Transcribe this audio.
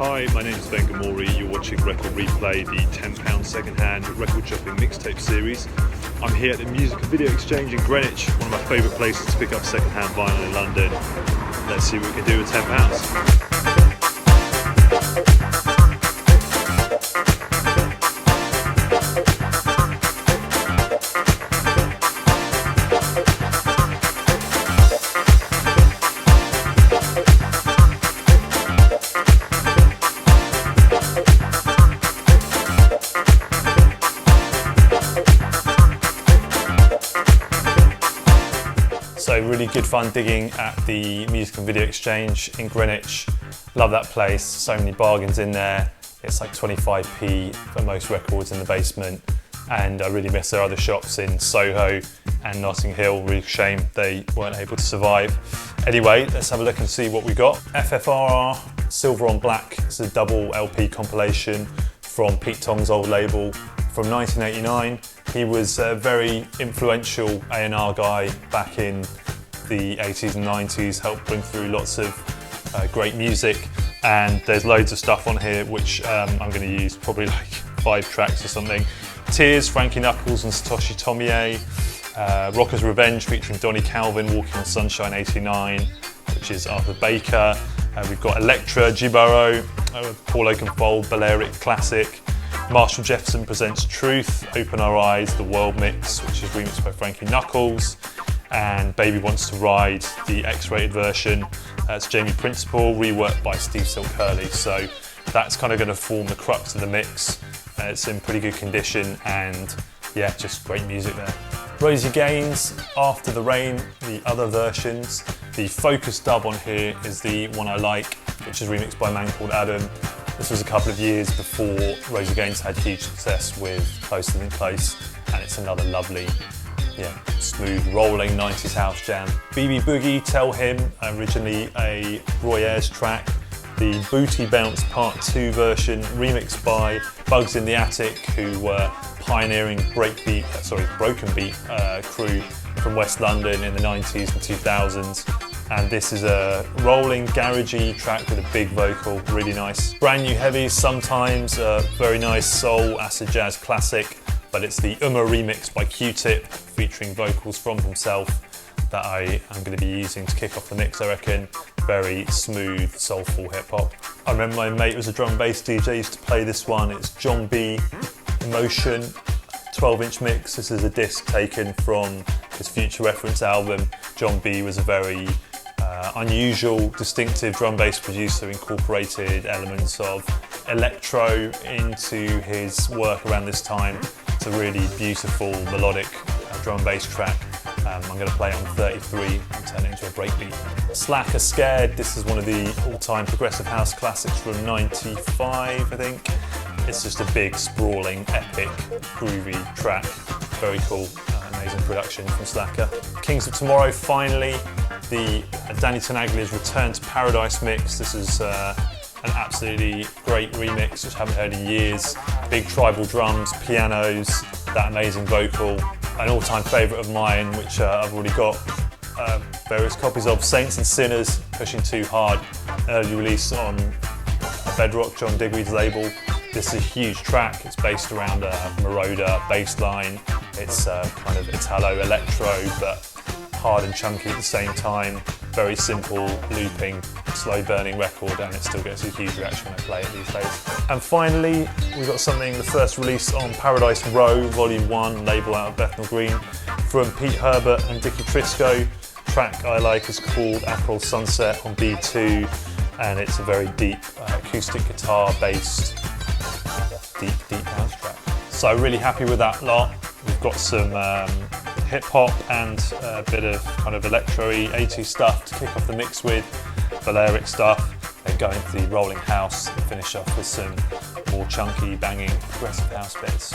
Hi, my name is Ben Gomori. You're watching Record Replay, the £10 second-hand record shopping mixtape series. I'm here at the Music and Video Exchange in Greenwich, one of my favourite places to pick up second-hand vinyl in London. Let's see what we can do with £10. So really good fun digging at the Music and Video Exchange in Greenwich. Love that place, so many bargains in there. It's like 25p for most records in the basement. And I really miss their other shops in Soho and Notting Hill. Really shame they weren't able to survive. Anyway, let's have a look and see what we got. FFRR, Silver on Black. It's a double LP compilation from Pete Tong's old label from 1989. He was a very influential A&R guy back in the 80s and 90s, helped bring through lots of great music, and there's loads of stuff on here which I'm going to use, probably like 5 tracks or something. Tears, Frankie Knuckles and Satoshi Tomiie, Rocker's Revenge featuring Donny Calvin, Walking on Sunshine 89, which is Arthur Baker. We've got Electra, Gibaro, Paul Oakenfold, Balearic Classic. Marshall Jefferson presents Truth, Open Our Eyes, The World Mix, which is remixed by Frankie Knuckles, and Baby Wants to Ride, the X-rated version. It's Jamie Principle, reworked by Silk Hurley. So that's kind of going to form the crux of the mix. It's in pretty good condition, and yeah, just great music there. Rosie Gaines, After the Rain, the other versions. The Focus dub on here is the one I like, which is remixed by a man called Adam. This was a couple of years before Rosie Gaines had huge success with Closer Than Close, and it's another lovely, smooth, rolling 90s house jam. BB Boogie, Tell Him, originally a Roy Ayers track. The Booty Bounce Part 2 version, remixed by Bugz In The Attic, who were pioneering broken beat crew from West London in the 90s and 2000s. And this is a rolling, garagey track with a big vocal, really nice. Brand New Heavies, Sometimes, a very nice soul, acid jazz classic, but it's the remix by Q-Tip, featuring vocals from himself, that I am going to be using to kick off the mix, I reckon. Very smooth, soulful hip-hop. I remember my mate was a drum and bass DJ, used to play this one. It's John B. Emotion, 12-inch mix. This is a disc taken from his Future Reference album. John B was a very unusual, distinctive drum bass producer, incorporated elements of electro into his work around this time. It's a really beautiful, melodic drum bass track. I'm going to play on 33 and turn it into a breakbeat. Slacker Scared, this is one of the all-time progressive house classics from 95, I think. It's just a big, sprawling, epic, groovy track. Very cool, amazing production from Slacker. Kings of Tomorrow, finally, the Danny Tenaglia's Return to Paradise mix. This is an absolutely great remix, which I haven't heard in years. Big tribal drums, pianos, that amazing vocal. An all-time favourite of mine, which I've already got various copies of, Saints and Sinners, Pushing Too Hard, early release on Bedrock, John Digweed's label. This is a huge track. It's based around a Moroder bass line. It's kind of Italo electro, but hard and chunky at the same time. Very simple, looping, slow burning record, and it still gets a huge reaction when I play it these days. And finally, we've got something, the first release on Paradise Row, Volume 1, label out of Bethnal Green, from Pete Herbert and Dickie Trisco. Track I like is called April Sunset on B2, and it's a very deep acoustic guitar based deep house track. So really happy with that lot. We've got some hip hop and a bit of kind of electro-y 80s stuff to kick off the mix with, Balearic stuff, and going to the rolling house and finish off with some more chunky, banging progressive house bits.